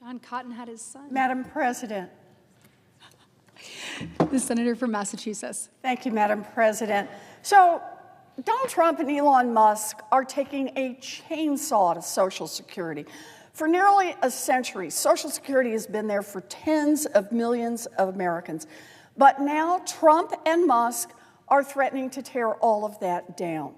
John Cotton had his son. Madam President. The senator from Massachusetts. Thank you, Madam President. So Donald Trump and Elon Musk are taking a chainsaw to Social Security. For nearly a century, Social Security has been there for tens of millions of Americans. But now Trump and Musk are threatening to tear all of that down.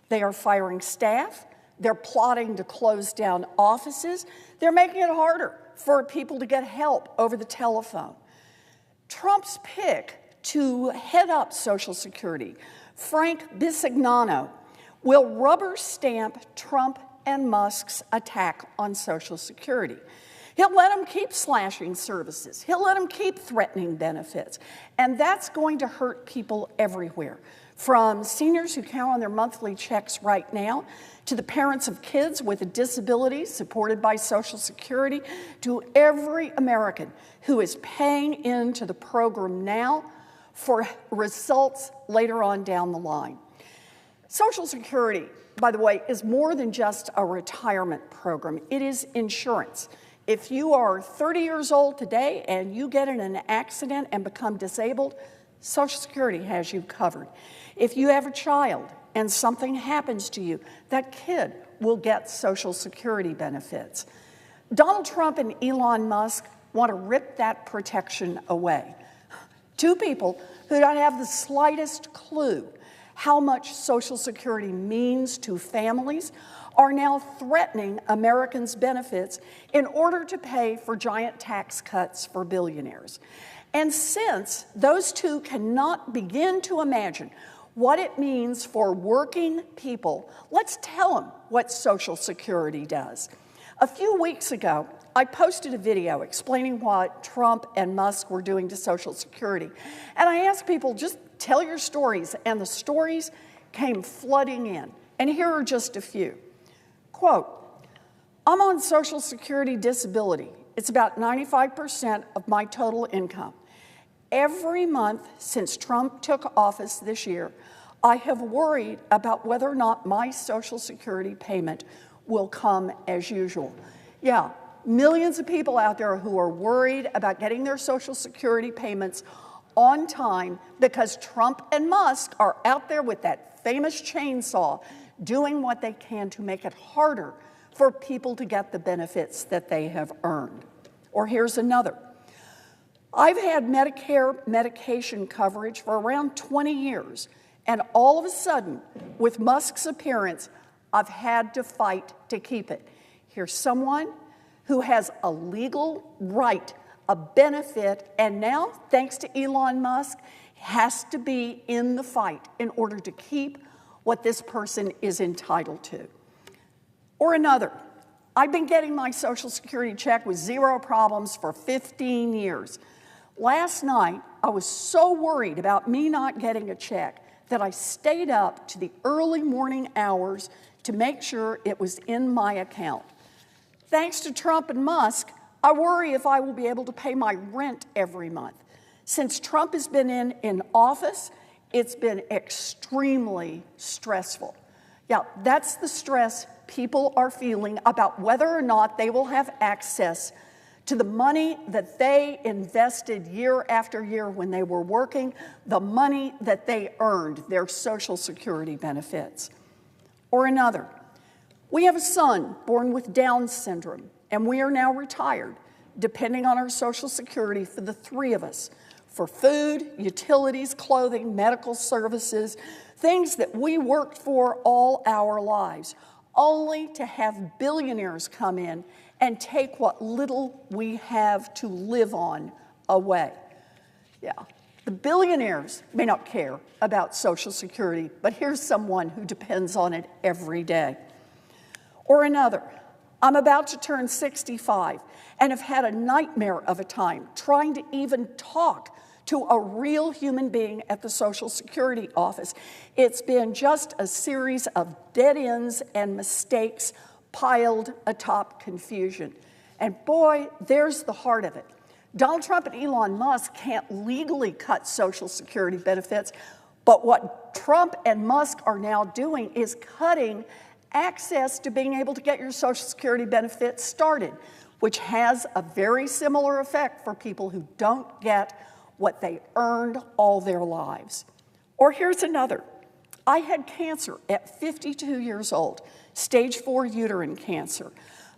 They are firing staff. They're plotting to close down offices. They're making it harder for people to get help over the telephone. Trump's pick to head up Social Security, Frank Bisignano, will rubber stamp Trump and Musk's attack on Social Security. He'll let them keep slashing services. He'll let them keep threatening benefits. And that's going to hurt people everywhere, from seniors who count on their monthly checks right now, to the parents of kids with a disability supported by Social Security, to every American who is paying into the program now for results later on down the line. Social Security, by the way, is more than just a retirement program. It is insurance. If you are 30 years old today and you get in an accident and become disabled, Social Security has you covered. If you have a child and something happens to you, that kid will get Social Security benefits. Donald Trump and Elon Musk want to rip that protection away. Two people who don't have the slightest clue how much Social Security means to families are now threatening Americans' benefits in order to pay for giant tax cuts for billionaires. And since those two cannot begin to imagine what it means for working people, let's tell them what Social Security does. A few weeks ago, I posted a video explaining what Trump and Musk were doing to Social Security. And I asked people, just tell your stories, and the stories came flooding in. And here are just a few. Quote, I'm on Social Security disability. It's about 95% of my total income. Every month since Trump took office this year, I have worried about whether or not my Social Security payment will come as usual. Yeah, millions of people out there who are worried about getting their Social Security payments on time because Trump and Musk are out there with that famous chainsaw doing what they can to make it harder for people to get the benefits that they have earned. Or here's another. I've had Medicare medication coverage for around 20 years, and all of a sudden, with Musk's appearance, I've had to fight to keep it. Here's someone who has a legal right, a benefit, and now, thanks to Elon Musk, has to be in the fight in order to keep what this person is entitled to. Or another, I've been getting my Social Security check with zero problems for 15 years. Last night, I was so worried about me not getting a check that I stayed up to the early morning hours to make sure it was in my account. Thanks to Trump and Musk, I worry if I will be able to pay my rent every month. Since Trump has been in office, it's been extremely stressful. Yeah, that's the stress people are feeling about whether or not they will have access to the money that they invested year after year when they were working, the money that they earned, their Social Security benefits. Or another, we have a son born with Down syndrome, and we are now retired, depending on our Social Security for the three of us, for food, utilities, clothing, medical services, things that we worked for all our lives, only to have billionaires come in and take what little we have to live on away. Yeah, the billionaires may not care about Social Security, but here's someone who depends on it every day. Or another, I'm about to turn 65 and have had a nightmare of a time trying to even talk to a real human being at the Social Security office. It's been just a series of dead ends and mistakes piled atop confusion. And boy, there's the heart of it. Donald Trump and Elon Musk can't legally cut Social Security benefits, but what Trump and Musk are now doing is cutting access to being able to get your Social Security benefits started, which has a very similar effect for people who don't get what they earned all their lives. Or here's another. I had cancer at 52 years old, stage 4 uterine cancer.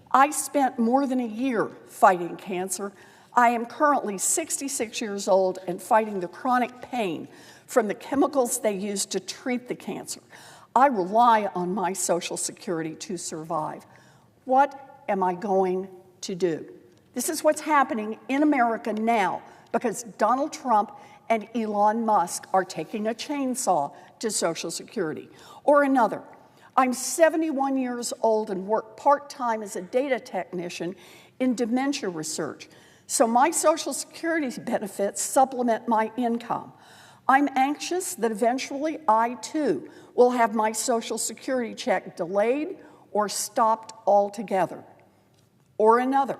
I spent more than a year fighting cancer. I am currently 66 years old and fighting the chronic pain from the chemicals they use to treat the cancer. I rely on my Social Security to survive. What am I going to do? This is what's happening in America now because Donald Trump and Elon Musk are taking a chainsaw to Social Security. Or another, I'm 71 years old and work part-time as a data technician in dementia research. So my Social Security benefits supplement my income. I'm anxious that eventually I, too, will have my Social Security check delayed or stopped altogether. Or another,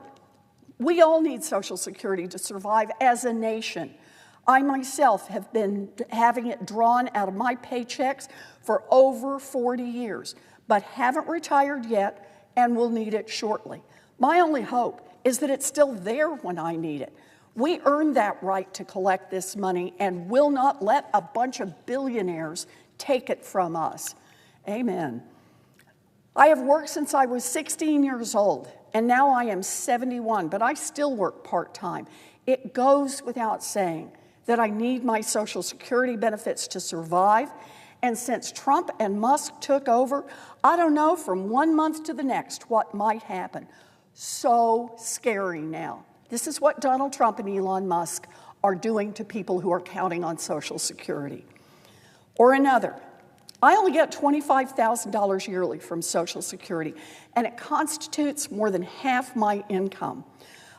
we all need Social Security to survive as a nation. I myself have been having it drawn out of my paychecks for over 40 years, but haven't retired yet and will need it shortly. My only hope is that it's still there when I need it. We earned that right to collect this money and will not let a bunch of billionaires take it from us. Amen. I have worked since I was 16 years old, and now I am 71, but I still work part-time. It goes without saying that I need my Social Security benefits to survive, and since Trump and Musk took over, I don't know from one month to the next what might happen. So scary now. This is what Donald Trump and Elon Musk are doing to people who are counting on Social Security. Or another, I only get $25,000 yearly from Social Security, and it constitutes more than half my income.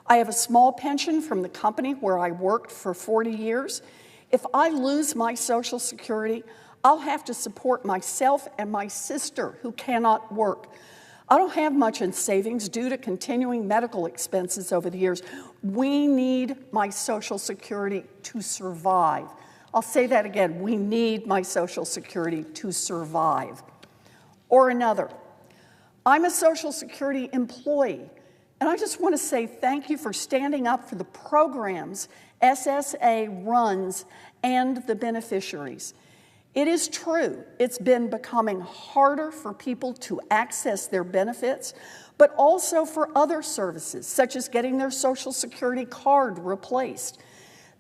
I have a small pension from the company where I worked for 40 years. If I lose my Social Security, I'll have to support myself and my sister who cannot work. I don't have much in savings due to continuing medical expenses over the years. We need my Social Security to survive. I'll say that again. We need my Social Security to survive. Or another, I'm a Social Security employee, and I just want to say thank you for standing up for the programs SSA runs and the beneficiaries. It is true, it's been becoming harder for people to access their benefits, but also for other services, such as getting their Social Security card replaced.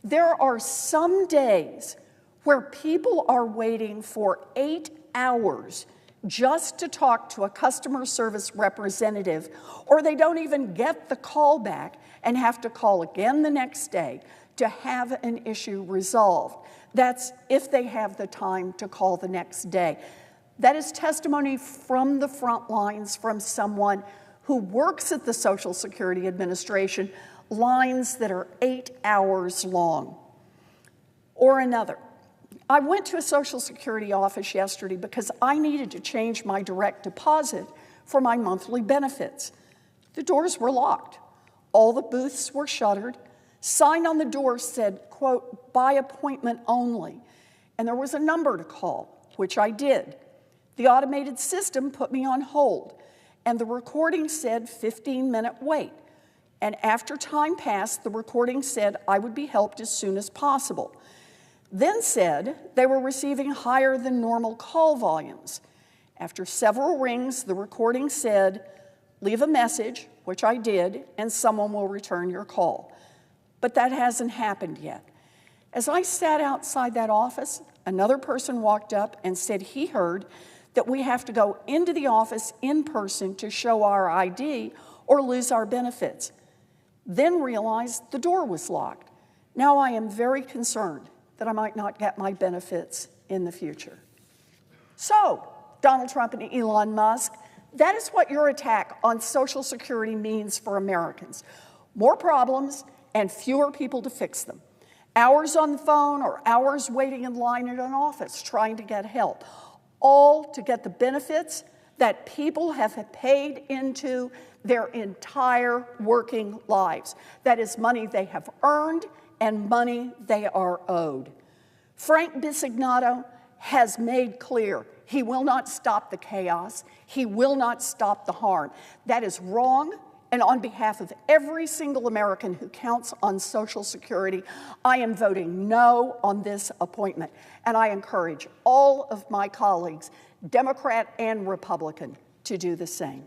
There are some days where people are waiting for 8 hours just to talk to a customer service representative, or they don't even get the call back and have to call again the next day to have an issue resolved. That's if they have the time to call the next day. That is testimony from the front lines from someone who works at the Social Security Administration, lines that are 8 hours long. Or another, I went to a Social Security office yesterday because I needed to change my direct deposit for my monthly benefits. The doors were locked. All the booths were shuttered. Sign on the door said, quote, by appointment only. And there was a number to call, which I did. The automated system put me on hold, and the recording said 15-minute wait. And after time passed, the recording said I would be helped as soon as possible. Then said they were receiving higher than normal call volumes. After several rings, the recording said, leave a message, which I did, and someone will return your call. But that hasn't happened yet. As I sat outside that office, another person walked up and said he heard that we have to go into the office in person to show our ID or lose our benefits. Then realized the door was locked. Now I am very concerned that I might not get my benefits in the future. So, Donald Trump and Elon Musk, that is what your attack on Social Security means for Americans. More problems and fewer people to fix them. Hours on the phone or hours waiting in line at an office trying to get help, all to get the benefits that people have paid into their entire working lives. That is money they have earned and money they are owed. Frank Bisignato has made clear he will not stop the chaos. He will not stop the harm. That is wrong. and on behalf of every single American who counts on Social Security, I am voting no on this appointment. And I encourage all of my colleagues, Democrat and Republican, to do the same.